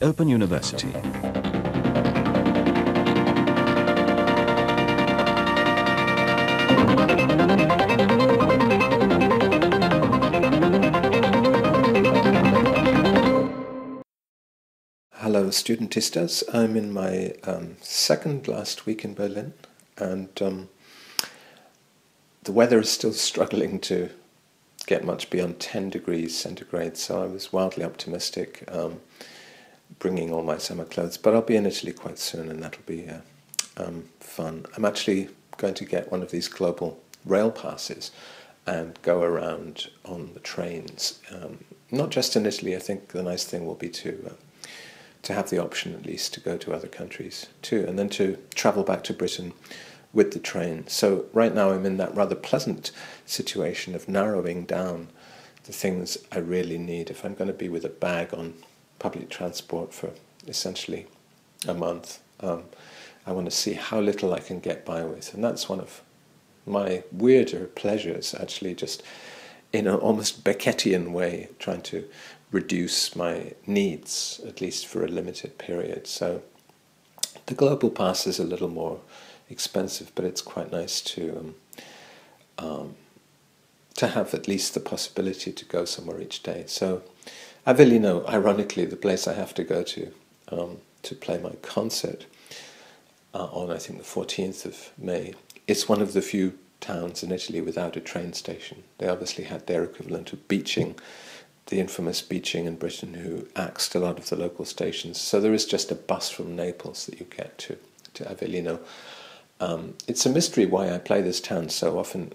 Open University. Hello studentistas, I'm in my second last week in Berlin, and the weather is still struggling to get much beyond 10 degrees centigrade, so I was wildly optimistic bringing all my summer clothes, but I'll be in Italy quite soon and that'll be fun. I'm actually going to get one of these global rail passes and go around on the trains, not just in Italy. I think the nice thing will be to have the option at least to go to other countries too, and then to travel back to Britain with the train. So right now I'm in that rather pleasant situation of narrowing down the things I really need. If I'm going to be with a bag on public transport for essentially a month, I want to see how little I can get by with. And that's one of my weirder pleasures, actually, just in an almost Beckettian way, trying to reduce my needs, at least for a limited period. So the global pass is a little more expensive, but it's quite nice to have at least the possibility to go somewhere each day. So Avellino, ironically, the place I have to go to play my concert on, I think, the 14th of May, it's one of the few towns in Italy without a train station. They obviously had their equivalent of Beeching, the infamous Beeching in Britain, who axed a lot of the local stations. So there is just a bus from Naples that you get to Avellino. It's a mystery why I play this town so often,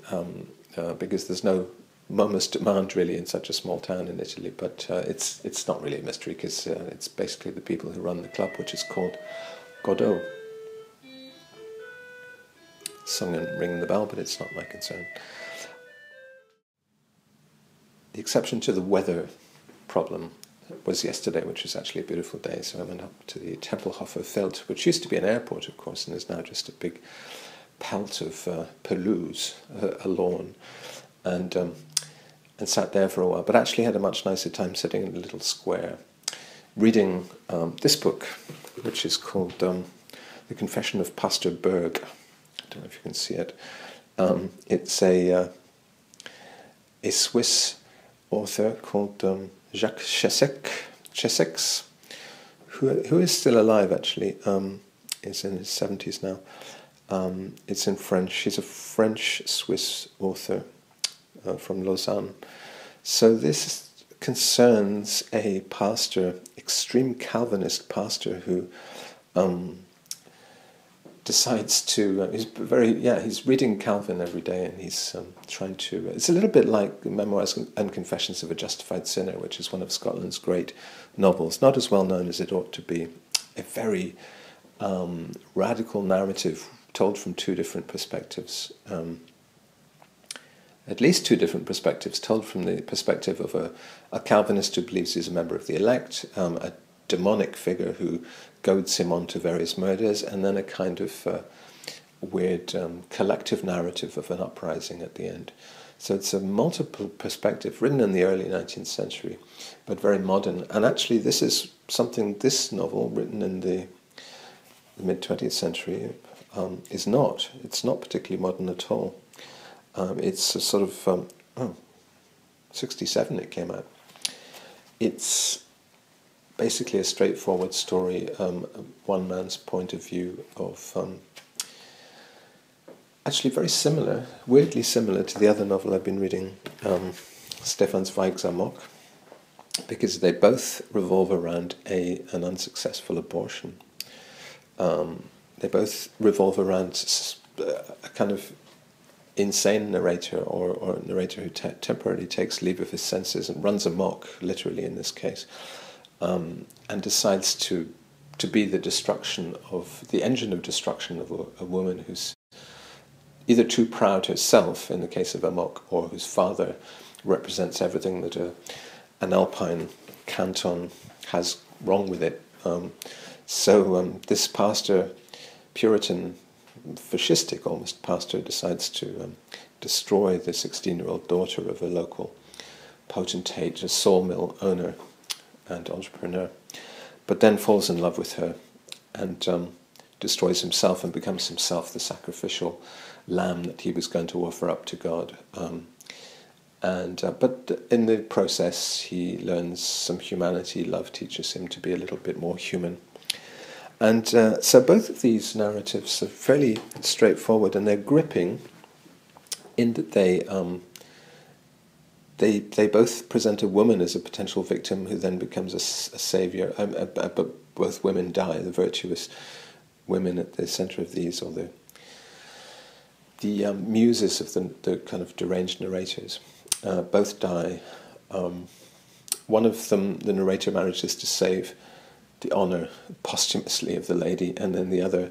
because there's no momus demand really in such a small town in Italy, but it's not really a mystery, because it's basically the people who run the club, which is called Godot. Sung and ringing the bell, but it's not my concern. The exception to the weather problem was yesterday, which was actually a beautiful day, so I went up to the Tempelhofer Feld, which used to be an airport, of course, and is now just a big pelt of pelouse, a lawn, and sat there for a while, but actually had a much nicer time sitting in a little square, reading this book, which is called The Confession of Pastor Berg. I don't know if you can see it. It's a Swiss author called Jacques Chessex, who is still alive, actually. Is in his 70s now. It's in French. He's a French-Swiss author from Lausanne. So this concerns a pastor, extreme Calvinist pastor, who decides to, he's reading Calvin every day, and he's trying to, it's a little bit like Memoirs and Confessions of a Justified Sinner, which is one of Scotland's great novels, not as well known as it ought to be. A very radical narrative told from two different perspectives, at least two different perspectives, told from the perspective of a Calvinist who believes he's a member of the elect, a demonic figure who goads him on to various murders, and then a kind of weird collective narrative of an uprising at the end. So it's a multiple perspective, written in the early 19th century, but very modern. And actually this is something, this novel, written in the mid-20th century, is not. It's not particularly modern at all. It's a sort of, 67 it came out. It's basically a straightforward story, one man's point of view of, actually very similar, weirdly similar to the other novel I've been reading, Stefan Zweig's Amok, because they both revolve around an unsuccessful abortion. They both revolve around a kind of insane narrator, or a narrator who temporarily takes leave of his senses and runs amok, literally in this case, and decides to be the destruction of, the engine of destruction of a woman who's either too proud herself, in the case of Amok, or whose father represents everything that an Alpine canton has wrong with it. So this pastor, Puritan, fascistic almost pastor, decides to destroy the 16-year-old daughter of a local potentate, a sawmill owner and entrepreneur. but then falls in love with her and destroys himself and becomes himself the sacrificial lamb that he was going to offer up to God. But in the process, he learns some humanity. Love teaches him to be a little bit more human. And so both of these narratives are fairly straightforward, and they're gripping in that they both present a woman as a potential victim who then becomes a savior. But both women die. The virtuous women at the center of these, or the muses of the kind of deranged narrators, both die. One of them, the narrator, manages to save the honor posthumously of the lady, and then the other,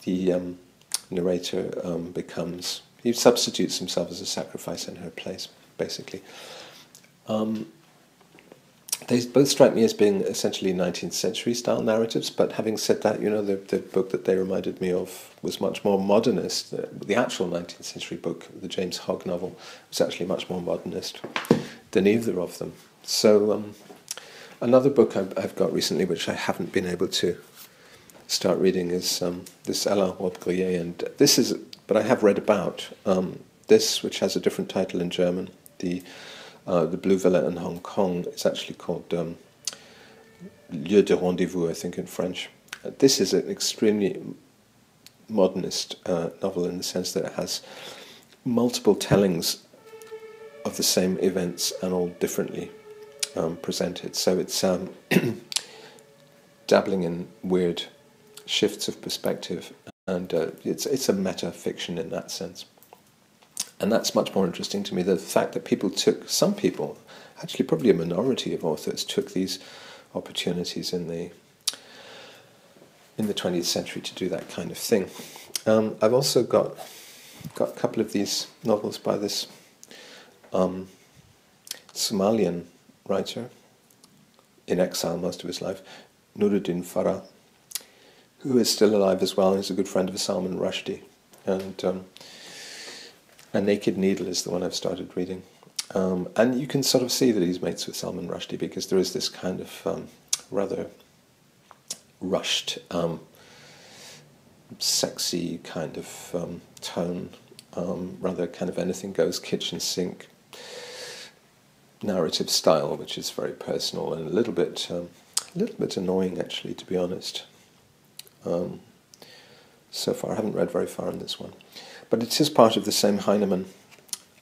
the narrator, he substitutes himself as a sacrifice in her place, basically. They both strike me as being essentially 19th century style narratives, but having said that, the book that they reminded me of was much more modernist. The actual 19th century book, the James Hogg novel, was actually much more modernist than either of them. So another book I've got recently, which I haven't been able to start reading, is this Alain Robbe-Grillet, and this is, but I have read about this, which has a different title in German. The Blue Villa in Hong Kong is actually called Lieu de Rendezvous, I think, in French. This is an extremely modernist novel in the sense that it has multiple tellings of the same events and all differently presented. So it's dabbling in weird shifts of perspective, and it's a meta-fiction in that sense. And that's much more interesting to me, the fact that some people, actually probably a minority of authors, took these opportunities in the 20th century to do that kind of thing. I've also got a couple of these novels by this Somalian writer, in exile most of his life, Nuruddin Farah, who is still alive as well, and is a good friend of Salman Rushdie. And A Naked Needle is the one I've started reading. And you can sort of see that he's mates with Salman Rushdie, because there is this kind of rather rushed, sexy kind of tone, rather kind of anything goes, kitchen sink narrative style, which is very personal and a little bit annoying, actually, to be honest. So far, I haven't read very far in this one. But it is part of the same Heinemann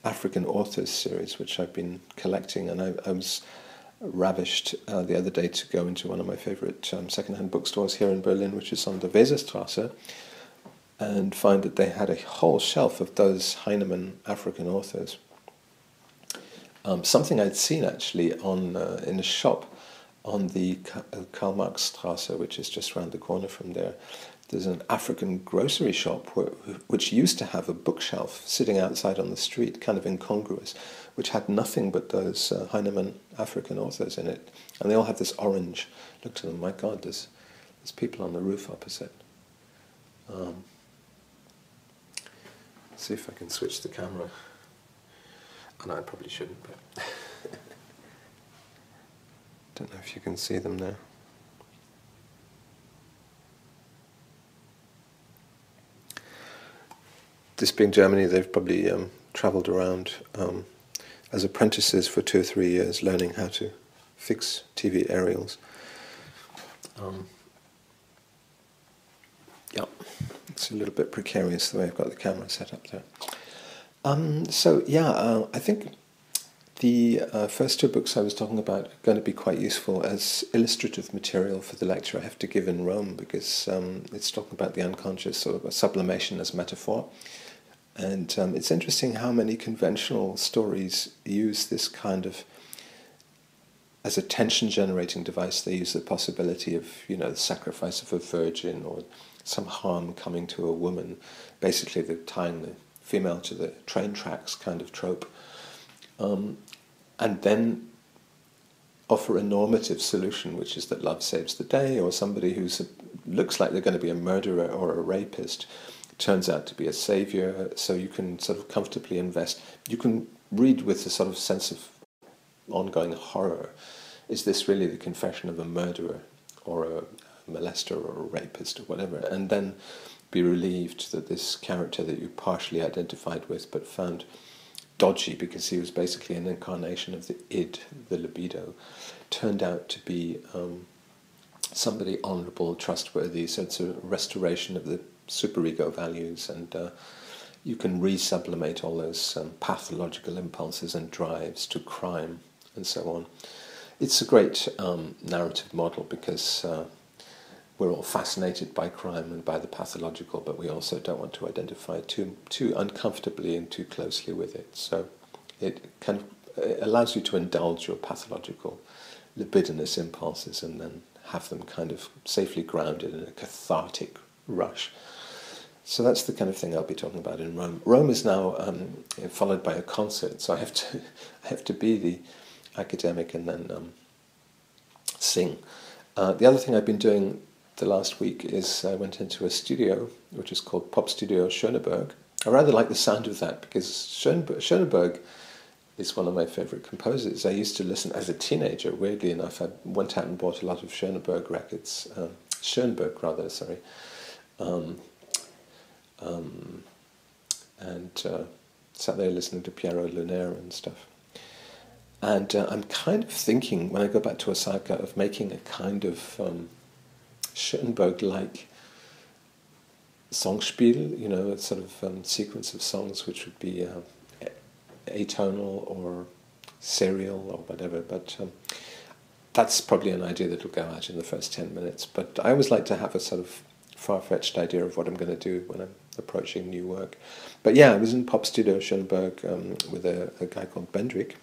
African Authors series, which I've been collecting, and I was ravished the other day to go into one of my favourite second-hand bookstores here in Berlin, which is on the Weserstrasse, and find that they had a whole shelf of those Heinemann African authors. Something I'd seen, actually, in a shop on the Karl-Marx-Strasse, which is just round the corner from there. There's an African grocery shop which used to have a bookshelf sitting outside on the street, kind of incongruous, which had nothing but those Heinemann African authors in it. And they all have this orange look to them. My God, there's people on the roof opposite. Let's see if I can switch the camera. Oh, no, I probably shouldn't, but don't know if you can see them there. This being Germany, they've probably travelled around as apprentices for 2 or 3 years, learning how to fix TV aerials. Yeah, it's a little bit precarious the way I've got the camera set up there. I think the first 2 books I was talking about are going to be quite useful as illustrative material for the lecture I have to give in Rome, because it's talking about the unconscious, or sublimation as metaphor. And it's interesting how many conventional stories use this kind of, as a tension-generating device. They use the possibility of, the sacrifice of a virgin, or some harm coming to a woman. Basically, they're tying the female to the train tracks kind of trope. And then offer a normative solution, which is that love saves the day, or somebody who looks like they're going to be a murderer or a rapist turns out to be a savior, so you can sort of comfortably invest. You can read with a sort of sense of ongoing horror. Is this really the confession of a murderer, or a molester or a rapist or whatever, and then be relieved that this character that you partially identified with but found dodgy because he was basically an incarnation of the id, the libido, turned out to be somebody honourable, trustworthy. So it's a restoration of the superego values, and you can resublimate all those pathological impulses and drives to crime and so on. It's a great narrative model because we're all fascinated by crime and by the pathological, but we also don't want to identify too uncomfortably and too closely with it. So it allows you to indulge your pathological libidinous impulses and then have them kind of safely grounded in a cathartic rush. So that's the kind of thing I'll be talking about in Rome. Rome is now followed by a concert, so I have to be the academic and then sing. The other thing I've been doing the last week is I went into a studio which is called Pop Studio Schöneberg. I rather like the sound of that because Schöneberg is one of my favourite composers. I used to listen as a teenager, weirdly enough. I went out and bought a lot of Schöneberg records, and sat there listening to Piero Lunaire and stuff. And I'm kind of thinking, when I go back to Osaka, of making a kind of Schoenberg-like Songspiel, you know, a sort of sequence of songs which would be atonal or serial or whatever, but that's probably an idea that will go out in the first 10 minutes. But I always like to have a sort of far-fetched idea of what I'm going to do when I'm approaching new work. But yeah, I was in Pop Studio Schoenberg with a guy called Bendrick,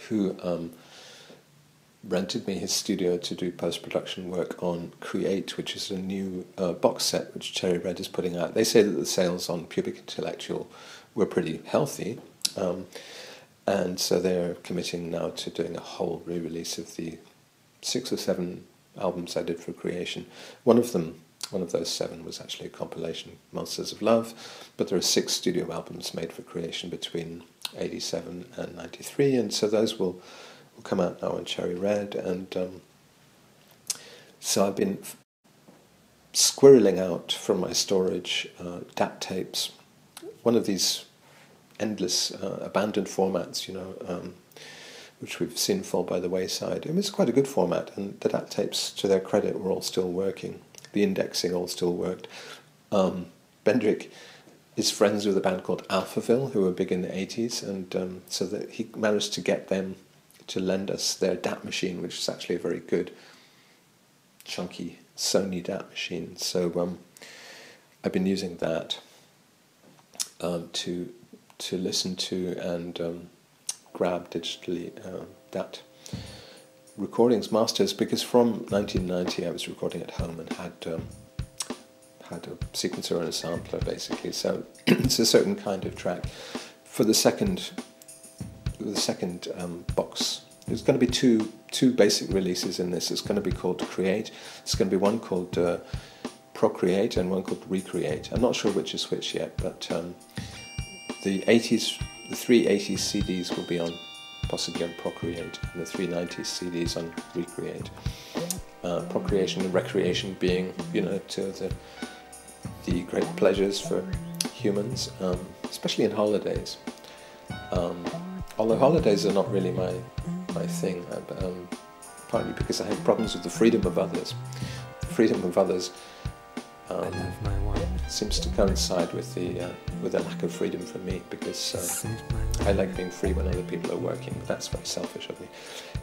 who rented me his studio to do post-production work on Create, which is a new box set which Cherry Red is putting out. They say that the sales on Pubic Intellectual were pretty healthy, and so they're committing now to doing a whole re-release of the 6 or 7 albums I did for Creation. One of those 7 was actually a compilation, Monsters of Love, but there are 6 studio albums made for Creation between 87 and 93, and so those will come out now on Cherry Red. And so I've been squirreling out from my storage DAT tapes, one of these endless abandoned formats, you know, which we've seen fall by the wayside. It was quite a good format, and the DAT tapes, to their credit, were all still working. The indexing all still worked. Bendrick is friends with a band called Alphaville, who were big in the 80s, and so that he managed to get them to lend us their DAT machine, which is actually a very good, chunky Sony DAT machine. So I've been using that to listen to and grab digitally DAT recordings, masters, because from 1990 I was recording at home and had a sequencer and a sampler, basically. So it's a certain kind of track. For the second box, there's going to be two basic releases in this. It's going to be called Create. It's going to be one called Procreate and one called Recreate. I'm not sure which is which yet, but the 3 80s CDs will be on, possibly on Procreate, and the 3 90s CDs on Recreate. Procreation and recreation being, you know, to the great pleasures for humans, especially in holidays. Although holidays are not really my thing, partly because I have problems with the freedom of others. The freedom of others seems to coincide with the lack of freedom for me, because I like being free when other people are working. That's very selfish of me.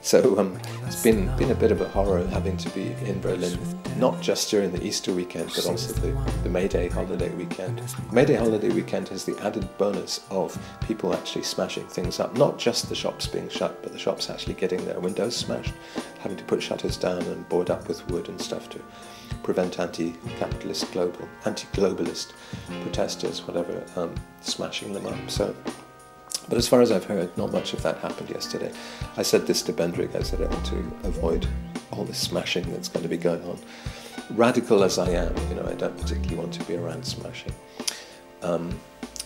So it's been a bit of a horror having to be in Berlin, not just during the Easter weekend, but also the May Day holiday weekend. May Day holiday weekend has the added bonus of people actually smashing things up, not just the shops being shut, but the shops actually getting their windows smashed, having to put shutters down and board up with wood and stuff to prevent anti-capitalist, anti-globalist protesters, whatever, smashing them up. So, but as far as I've heard, not much of that happened yesterday. I said this to Bendrick. I said I want to avoid all this smashing that's going to be going on. Radical as I am, you know, I don't particularly want to be around smashing.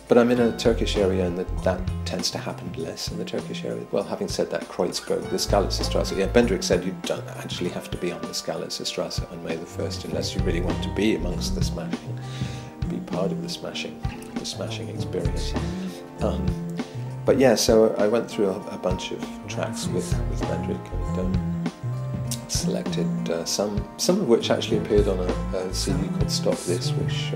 But I'm in a Turkish area, and that tends to happen less in the Turkish area. Well, having said that, Kreuzberg, the Skalitzerstrasse, yeah, Bendrick said you don't actually have to be on the Skalitzerstrasse on May the 1st unless you really want to be amongst the smashing, be part of the smashing experience. But yeah, so I went through a bunch of tracks with Bendrick and selected some of which actually appeared on a CD called Stop This, which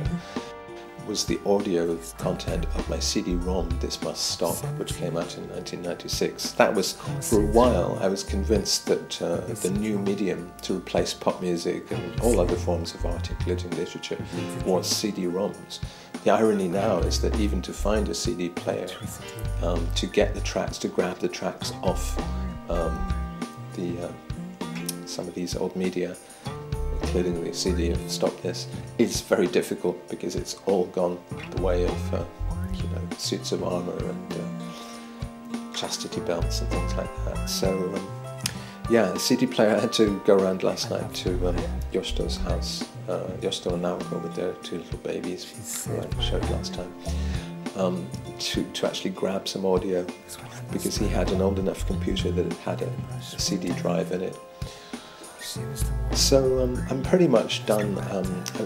was the audio content of my CD-ROM, This Must Stop, which came out in 1996. That was, for a while, I was convinced that the new medium to replace pop music and all other forms of art, including literature, was CD-ROMs. The irony now is that even to find a CD player, to get the tracks, to grab the tracks off some of these old media, including the CD of Stop This, is very difficult because it's all gone the way of suits of armour and chastity belts and things like that. So yeah, the CD player, I had to go around last night to Josto's house, Josto and Amok with their two little babies, who I showed last time, to actually grab some audio, because he had an old enough computer that it had a CD drive in it. So I'm pretty much done.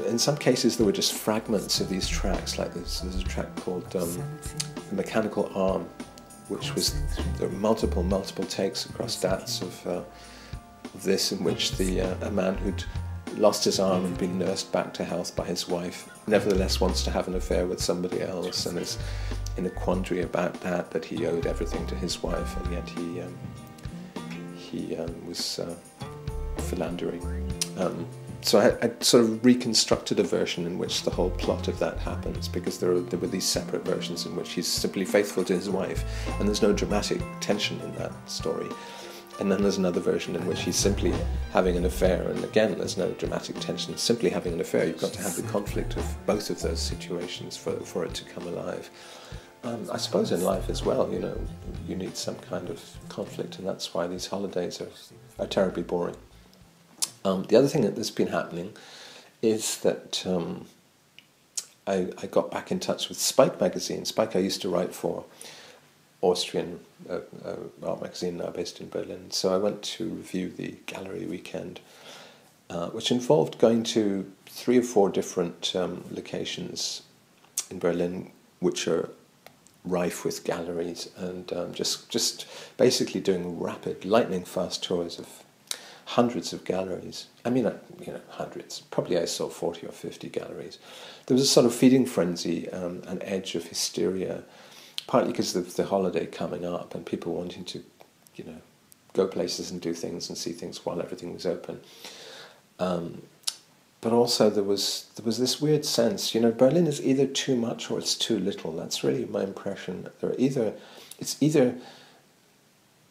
In some cases there were just fragments of these tracks, like there's a track called The Mechanical Arm, which was, there were multiple takes across dates of this, in which a man who'd lost his arm and been nursed back to health by his wife nevertheless wants to have an affair with somebody else, and is in a quandary about that he owed everything to his wife, and yet he was philandering. So I sort of reconstructed a version in which the whole plot of that happens, because there were these separate versions in which he's simply faithful to his wife and there's no dramatic tension in that story. And then there's another version in which he's simply having an affair, and again there's no dramatic tension, simply having an affair. You've got to have the conflict of both of those situations for it to come alive. I suppose in life as well, you need some kind of conflict, and that's why these holidays are terribly boring. The other thing that's been happening is that I got back in touch with Spike magazine. Spike I used to write for, Austrian art magazine now based in Berlin. So I went to review the gallery weekend, which involved going to 3 or 4 different locations in Berlin, which are rife with galleries, and just basically doing rapid, lightning-fast tours of hundreds of galleries. I mean, hundreds. Probably I saw 40 or 50 galleries. There was a sort of feeding frenzy, an edge of hysteria, partly because of the holiday coming up and people wanting to, go places and do things and see things while everything was open. But also there was this weird sense, Berlin is either too much or it's too little. That's really my impression. It's either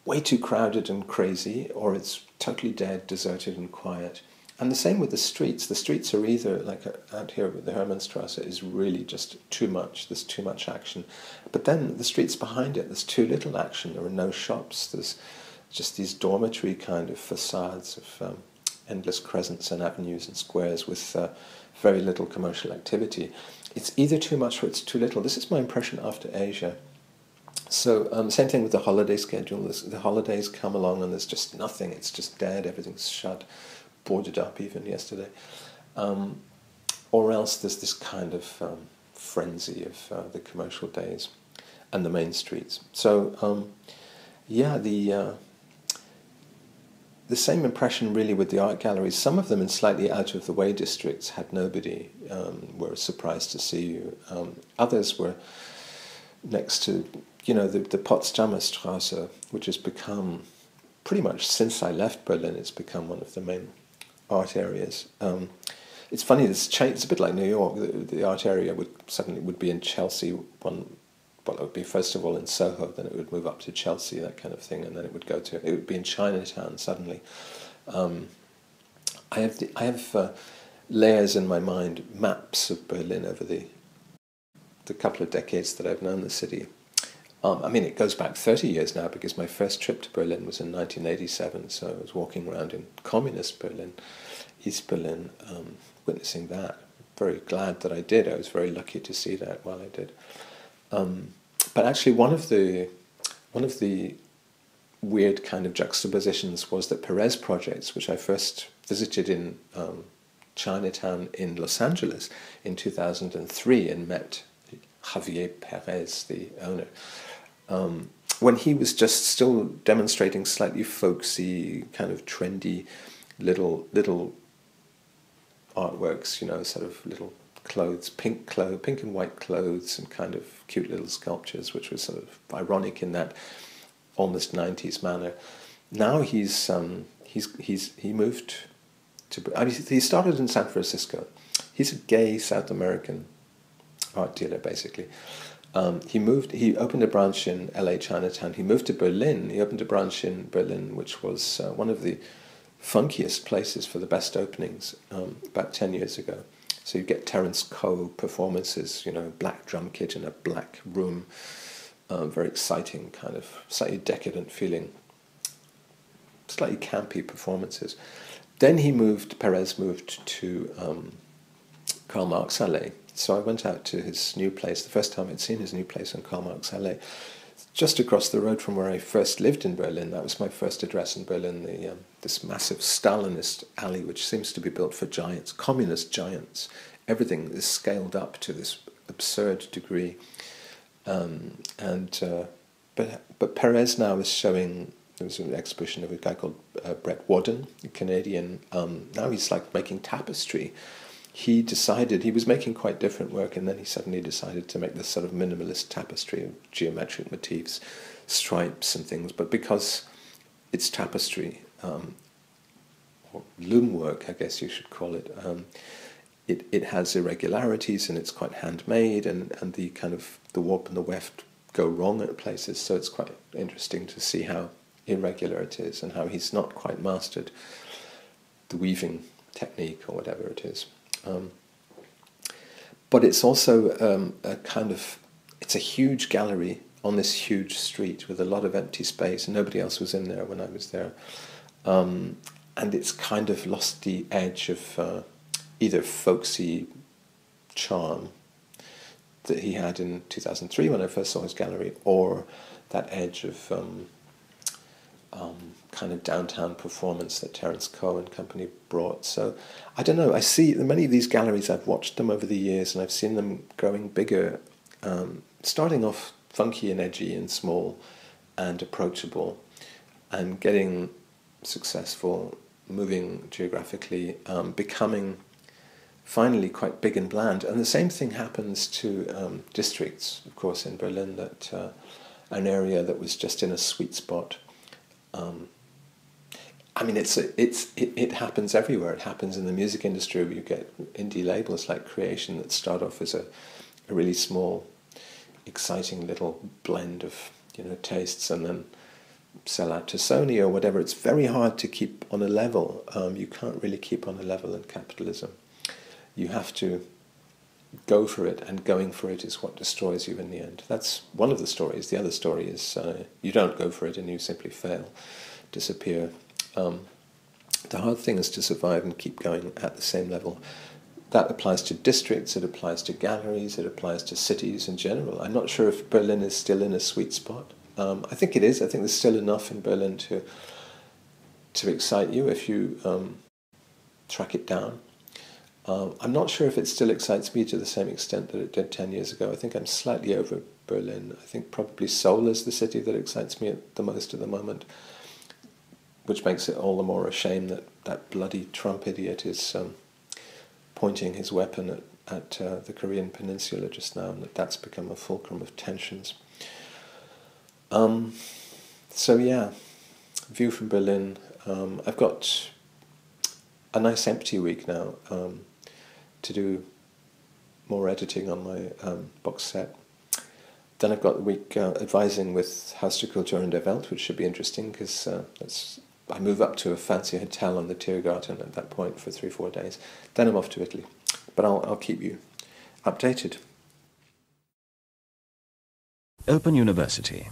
way too crowded and crazy, or it's totally dead, deserted and quiet. And the same with the streets. The streets are either, like out here with the Hermannstrasse, is really just too much. There's too much action. But then the streets behind it, there's too little action. There are no shops. There's just these dormitory kind of facades of endless crescents and avenues and squares with very little commercial activity. It's either too much or it's too little. This is my impression after Asia. So same thing with the holiday schedule. The holidays come along and there's just nothing. It's just dead. Everything's shut, boarded up even yesterday. Or else there's this kind of frenzy of the commercial days and the main streets. So the same impression really with the art galleries. Some of them in slightly out of the way districts had nobody, were surprised to see you. Others were next to the Potsdamer Straße, which has become, pretty much since I left Berlin, it's become one of the main art areas. It's funny, it's a bit like New York. The art area would be in Chelsea. It would be first of all in Soho, then it would move up to Chelsea, that kind of thing, and then it would be in Chinatown suddenly. I have layers in my mind, maps of Berlin over the couple of decades that I've known the city. It goes back 30 years now, because my first trip to Berlin was in 1987, so I was walking around in communist Berlin, East Berlin, witnessing that. Very glad that I did. I was very lucky to see that while I did. But actually, one of the weird kind of juxtapositions was that Perez projects, which I first visited in Chinatown in Los Angeles in 2003 and met Javier Perez, the owner, when he was just still demonstrating slightly folksy, kind of trendy little artworks, you know, sort of little clothes, pink and white clothes, and kind of cute little sculptures, which was sort of ironic in that almost 90s manner. Now he moved to. I mean, he started in San Francisco. He's a gay South American art dealer, basically. He opened a branch in LA Chinatown. He moved to Berlin. He opened a branch in Berlin, which was one of the funkiest places for the best openings about 10 years ago. So you get Terence Coe performances, you know, black drum kit in a black room, very exciting, kind of slightly decadent feeling, slightly campy performances. Then Perez moved to Karl Marx Alley. So I went out to his new place, the first time I'd seen his new place on Karl Marx Alley, just across the road from where I first lived in Berlin. That was my first address in Berlin, this massive Stalinist alley, which seems to be built for giants, communist giants. Everything is scaled up to this absurd degree. But Perez now is showing, there was an exhibition of a guy called Brett Wadden, a Canadian. Now he's like making tapestry. He decided, he was making quite different work, and then he suddenly decided to make this sort of minimalist tapestry of geometric motifs, stripes and things. But because it's tapestry, or loom work, I guess you should call it, it has irregularities, and it's quite handmade, and the kind of the warp and the weft go wrong at places. So it's quite interesting to see how irregular it is, and how he's not quite mastered the weaving technique or whatever it is. But it's also it's a huge gallery on this huge street with a lot of empty space. Nobody else was in there when I was there. And it's kind of lost the edge of either folksy charm that he had in 2003 when I first saw his gallery, or that edge of kind of downtown performance that Terence Coe and company brought. So I don't know, I see many of these galleries, I've watched them over the years, and I've seen them growing bigger, starting off funky and edgy and small and approachable, and getting successful, moving geographically, becoming finally quite big and bland. And the same thing happens to districts, of course, in Berlin, that an area that was just in a sweet spot. I mean, it happens everywhere. It happens in the music industry, where you get indie labels like Creation that start off as a really small, exciting little blend of, you know, tastes, and then sell out to Sony or whatever. It's very hard to keep on a level. You can't really keep on a level in capitalism. You have to go for it, and going for it is what destroys you in the end. That's one of the stories. The other story is you don't go for it and you simply fail, disappear. The hard thing is to survive and keep going at the same level. That applies to districts, it applies to galleries, it applies to cities in general. I'm not sure if Berlin is still in a sweet spot. I think it is. I think there's still enough in Berlin to excite you if you track it down. I'm not sure if it still excites me to the same extent that it did 10 years ago. I think I'm slightly over Berlin. I think probably Seoul is the city that excites me the most at the moment, which makes it all the more a shame that that bloody Trump idiot is pointing his weapon at the Korean Peninsula just now, and that's become a fulcrum of tensions. So yeah, view from Berlin. I've got a nice empty week now to do more editing on my box set. Then I've got the week advising with Haus der Kultur in der Welt, which should be interesting, because I move up to a fancy hotel on the Tiergarten at that point for 3-4 days. Then I'm off to Italy. But I'll keep you updated. Open University.